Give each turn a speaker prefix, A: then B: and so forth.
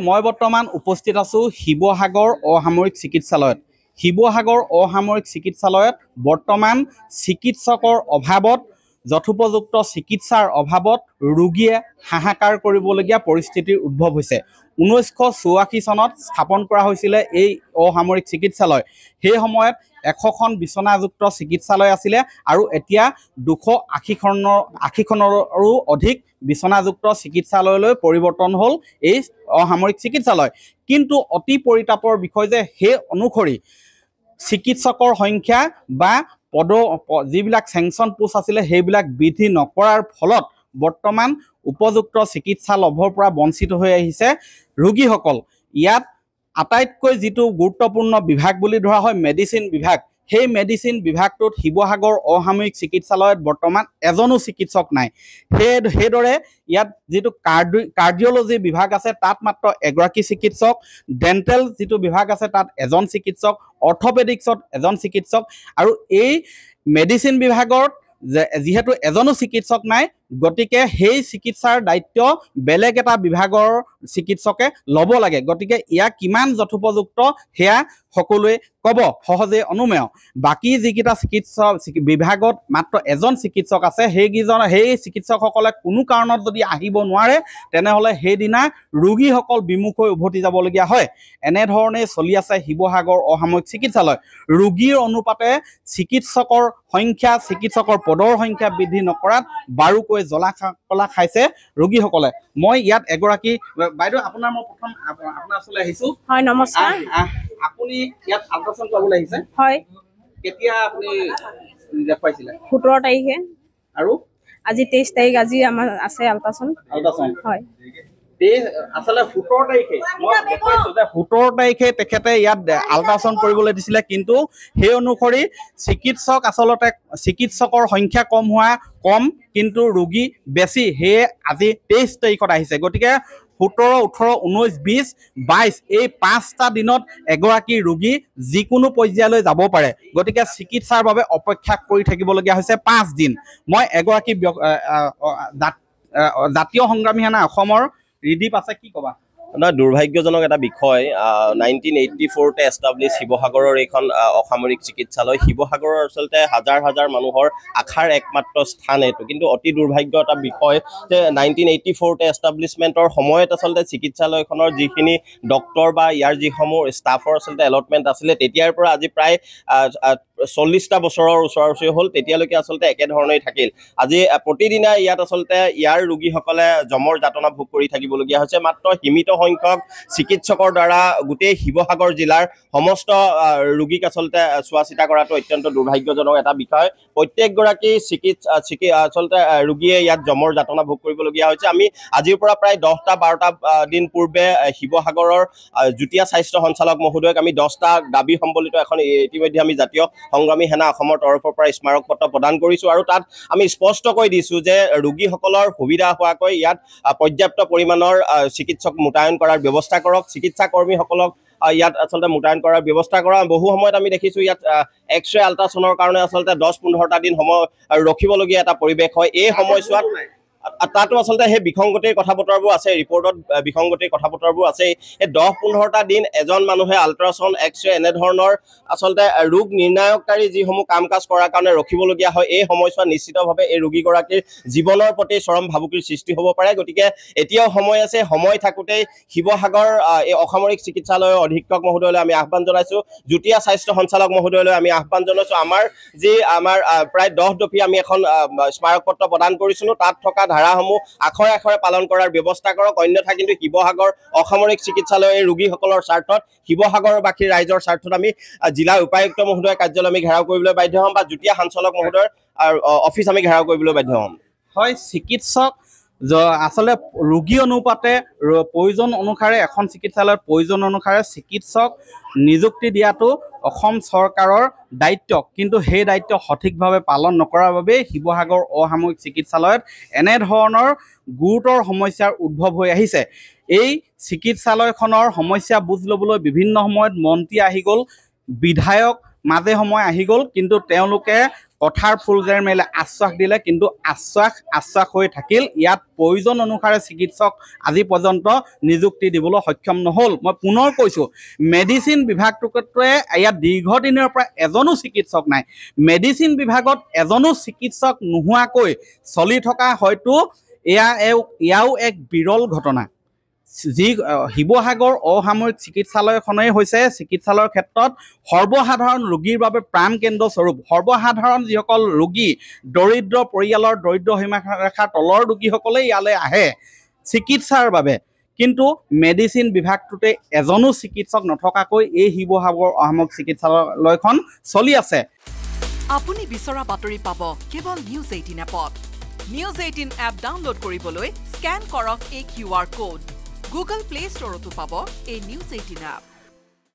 A: মই বৰ্তমান উপস্থিত আছোঁ শিৱসাগৰ অসামৰিক চিকিৎসালয়ত। শিৱসাগৰ অসামৰিক চিকিৎসালয়ত বৰ্তমান চিকিৎসকৰ অভাৱত যথোপযুক্ত চিকিৎসাৰ অভাৱত ৰোগীয়ে হাহাকাৰ কৰিবলগীয়া পৰিস্থিতিৰ উদ্ভৱ হৈছে। 1984 চনত স্থাপন কৰা হৈছিলে এই অসামৰিক চিকিৎসালয়। সেই সময়ত 100খন বিচনাযুক্ত চিকিৎসালয় আছিলে আৰু এতিয়া 280খনৰো অধিক বিচনাযুক্ত চিকিৎসালয়লৈ পৰিৱৰ্তন হ'ল এই অসামৰিক চিকিৎসালয়। কিন্তু অতি পৰিতাপৰ বিষয় যে সেই অনুসৰি চিকিৎসকৰ সংখ্যা বা যিবিলাক চেংচন পোষ্ট আছিলে সেইবিলাক বৃদ্ধি নকৰাৰ ফলত বৰ্তমান উপযুক্ত চিকিৎসা লাভৰ পৰা বঞ্চিত হৈ আহিছে ৰোগীসকল। ইয়াত আটাইতকৈ যিটো গুৰুত্বপূৰ্ণ বিভাগ বুলি ধৰা হয় মেডিচিন বিভাগ, সেই মেডিচিন বিভাগটোত শিৱসাগৰ অসামৰিক চিকিৎসালয়ত বৰ্তমান এজনো চিকিৎসক নাই। সেইদৰে ইয়াত যিটো কাৰ্ডিঅ'লজি বিভাগ আছে তাত মাত্ৰ এগৰাকী চিকিৎসক, ডেণ্টেল যিটো বিভাগ আছে তাত এজন চিকিৎসক, অৰ্থপেডিক্সত এজন চিকিৎসক আৰু এই মেডিচিন বিভাগত যিহেতু এজনো চিকিৎসক নাই, গতিকে সেই চিকিৎসাৰ দায়িত্ব বেলেগ এটা বিভাগৰ চিকিৎসকে ল'ব লাগে। গতিকে ইয়াক কিমান যথোপযুক্ত সেয়া সকলোৱে ক'ব সহজে অনুমেয়। বাকী যিকেইটা বিভাগত মাত্ৰ এজন চিকিৎসক আছে, সেই চিকিৎসকসকলে কোনো কাৰণত যদি আহিব নোৱাৰে তেনেহ'লে সেইদিনা ৰোগীসকল বিমুখ হৈ উভতি যাবলগীয়া হয়। এনেধৰণে চলি আছে শিৱসাগৰ অসামৰিক চিকিৎসালয়। ৰোগীৰ অনুপাতে চিকিৎসকৰ সংখ্যা, চিকিৎসকৰ পদৰ সংখ্যা বৃদ্ধি নকৰাত বাৰুকৈ জ্বলা কলা খাইছে ৰোগীসকলে। মই ইয়াত এগৰাকী বাইদেউ, আপোনাৰ মই প্ৰথম আপোনাৰ ওচৰলৈ আহিছোঁ।
B: হয়, নমস্কাৰ।
A: আপুনি ইয়াত আল্ট্ৰাচাউণ্ড কৰিবলৈ আহিছে? হয়। কেতিয়া আপুনি দেখুৱাইছিলে? 17
B: তাৰিখে।
A: আৰু
B: আজি 23 তাৰিখ, আজি আমাৰ আছে আল্ট্ৰাচাউণ্ড। হয়।
A: আচলতে 17 তাৰিখে মই দেখুৱাইছোঁ যে 17 তাৰিখে তেখেতে ইয়াত আল্ট্ৰাচাউণ্ড কৰিবলৈ দিছিলে, কিন্তু সেই অনুসৰি চিকিৎসকৰ সংখ্যা কম কিন্তু ৰোগী বেছি, সেয়ে আজি 23 তাৰিখত আহিছে। গতিকে 17, 18, 19, 20, 22 এই 5টা দিনত এগৰাকী ৰোগী যিকোনো পৰ্যায়লৈ যাব পাৰে। গতিকে চিকিৎসাৰ বাবে অপেক্ষা কৰি থাকিবলগীয়া হৈছে 5 দিন। মই এগৰাকী জাতীয় সংগ্ৰামী সেনা অসমৰ ৰিদীপ আছে, কি ক'বা?
C: দুৰ্ভাগ্যজনক এটা বিষয়। 1984তে এষ্টাব্লিছ শিৱসাগৰৰ এইখন অসামৰিক চিকিৎসালয়। শিৱসাগৰৰ আচলতে হাজাৰ হাজাৰ মানুহৰ আশাৰ একমাত্ৰ স্থান এইটো, কিন্তু অতি দুৰ্ভাগ্য এটা বিষয় যে 1984তে এষ্টাব্লিছমেণ্টৰ সময়ত আচলতে চিকিৎসালয়খনৰ যিখিনি ডক্টৰ বা ইয়াৰ যিসমূহ ষ্টাফৰ আচলতে এলটমেণ্ট আছিলে, তেতিয়াৰ পৰা আজি প্ৰায় 40টা বছৰৰ ওচৰা-ওচৰি হ'ল, তেতিয়ালৈকে আচলতে একেধৰণেই থাকিল। আজি প্ৰতিদিনে ইয়াত আচলতে ইয়াৰ ৰোগীসকলে জমৰ যাতনা ভোগ কৰি থাকিবলগীয়া হৈছে। মাত্ৰ সীমিত সংখ্যক চিকিৎসকৰ দ্বাৰা গোটেই শিৱসাগৰ জিলাৰ সমস্ত ৰোগীক আচলতে চোৱা চিতা কৰাটো অত্যন্ত দুৰ্ভাগ্যজনক এটা বিষয়। প্ৰত্যেকগৰাকী আচলতে ৰোগীয়ে ইয়াত জমৰ যাতনা ভোগ কৰিবলগীয়া হৈছে। আমি আজিৰ পৰা প্ৰায় 10-12টা দিন পূৰ্বে শিৱসাগৰৰ যুটীয়া স্বাস্থ্য সঞ্চালক মহোদয়ক আমি 10টা দাবী সম্বলিত এখন ইতিমধ্যে আমি জাতীয় সংগ্ৰামী সেনা অসমৰ তৰফৰ পৰা স্মাৰক পত্ৰ প্ৰদান কৰিছোঁ আৰু তাত আমি স্পষ্টকৈ দিছোঁ যে ৰোগীসকলৰ সুবিধা হোৱাকৈ ইয়াত পৰ্যাপ্ত পৰিমাণৰ চিকিৎসক মোতায়েন কৰাৰ ব্যৱস্থা কৰক, চিকিৎসা কৰ্মীসকলক ইয়াত আচলতে মোতায়েন কৰাৰ ব্যৱস্থা কৰা। বহু সময়ত আমি দেখিছোঁ ইয়াত এক্সৰে আল্ট্ৰাচাউণ্ডৰ কাৰণে আচলতে 10-15টা দিন সময় ৰখিবলগীয়া এটা পৰিৱেশ হয়। এই সময়ছোৱাত তাতো আচলতে সেই বিসংগতিৰ কথা বতৰাবোৰ আছে, ৰিপৰ্টত বিসংগতিৰ কথা বতৰাবোৰ আছে। এই 10-15টা দিন এজন মানুহে আল্ট্ৰাচাউণ্ড, এক্সৰে এনেধৰণৰ আচলতে ৰোগ নিৰ্ণায়ককাৰী যিসমূহ কাম কাজ কৰাৰ কাৰণে ৰখিবলগীয়া হয়, এই সময়ছোৱাত নিশ্চিতভাৱে এই ৰোগীগৰাকীৰ জীৱনৰ প্ৰতি চৰম ভাবুকিৰ সৃষ্টি হ'ব পাৰে। গতিকে এতিয়াও সময় আছে, সময় থাকোঁতেই শিৱসাগৰ এই অসামৰিক চিকিৎসালয়ৰ অধীক্ষক মহোদয়লৈ আমি আহ্বান জনাইছোঁ, যুটীয়া স্বাস্থ্য সঞ্চালক মহোদয়লৈ আমি আহ্বান জনাইছোঁ। আমাৰ প্ৰায় 10 দফী আমি এখন স্মাৰক পত্ৰ প্ৰদান কৰিছিলোঁ, তাত থকা ধাৰাসমূহ আখৰে আখৰে পালন কৰাৰ ব্যৱস্থা কৰক। অন্যথা কিন্তু শিৱসাগৰ অসামৰিক চিকিৎসালয়ৰ এই ৰোগীসকলৰ স্বাৰ্থত, শিৱসাগৰবাসী ৰাইজৰ স্বাৰ্থত আমি জিলাৰ উপায়ুক্ত মহোদয়ৰ কাৰ্যালয় আমি ঘেৰাও কৰিবলৈ বাধ্য হ'ম বা যুটীয়া সঞ্চালক মহোদয়ৰ অফিচ আমি ঘেৰাও কৰিবলৈ বাধ্য হ'ম।
A: হয়, চিকিৎসক আচলতে ৰোগী অনুপাতে প্ৰয়োজন অনুসাৰে এখন চিকিৎসালয়ত প্ৰয়োজন অনুসাৰে চিকিৎসক নিযুক্তি দিয়াটো অসম চৰকাৰৰ দায়িত্ব, কিন্তু সেই দায়িত্ব সঠিকভাৱে পালন নকৰাৰ বাবেই শিৱসাগৰ অসামৰিক চিকিৎসালয়ত এনেধৰণৰ গুৰুতৰ সমস্যাৰ উদ্ভৱ হৈ আহিছে। এই চিকিৎসালয়খনৰ সমস্যা বুজ ল'বলৈ বিভিন্ন সময়ত মন্ত্ৰী আহি গ'ল, বিধায়ক মাজে সময়ে আহি গ'ল, কিন্তু তেওঁলোকে কথাৰ ফুল যেন মেলে আশ্বাস দিলে, কিন্তু আশ্বাস হৈ থাকিল। ইয়াত প্ৰয়োজন অনুসাৰে চিকিৎসক আজি পৰ্যন্ত নিযুক্তি দিবলৈ সক্ষম নহ'ল। মই পুনৰ কৈছোঁ, মেডিচিন বিভাগটোৱে ইয়াত দীৰ্ঘদিনৰ পৰা এজনো চিকিৎসক নাই। মেডিচিন বিভাগত এজনো চিকিৎসক নোহোৱাকৈ চলি থকা হয়তো এয়াও এক বিৰল ঘটনা। যি শিৱসাগৰ অসামৰিক চিকিৎসালয়খনেই হৈছে চিকিৎসালয়ৰ ক্ষেত্ৰত সৰ্বসাধাৰণ ৰোগীৰ বাবে প্ৰাণ কেন্দ্ৰ স্বৰূপ। সৰ্বসাধাৰণ যিসকল ৰোগী, দৰিদ্ৰ পৰিয়ালৰ দৰিদ্ৰ সীমাৰেখাৰ তলৰ ৰোগীসকলে ইয়ালৈ আহে চিকিৎসাৰ বাবে, কিন্তু মেডিচিন বিভাগটোতে এজনো চিকিৎসক নথকাকৈ এই শিৱসাগৰ অসামৰিক চিকিৎসালয়খন চলি আছে।
D: আপুনি বিচৰা বাতৰি পাব কেৱল নিউজ 18 এপত। নিউজ 18 এপ ডাউনলোড কৰিবলৈ স্কেন কৰক এই QR কোড। গুগল প্লে ষ্টৰতো পাব এই নিউজ 18 এপ।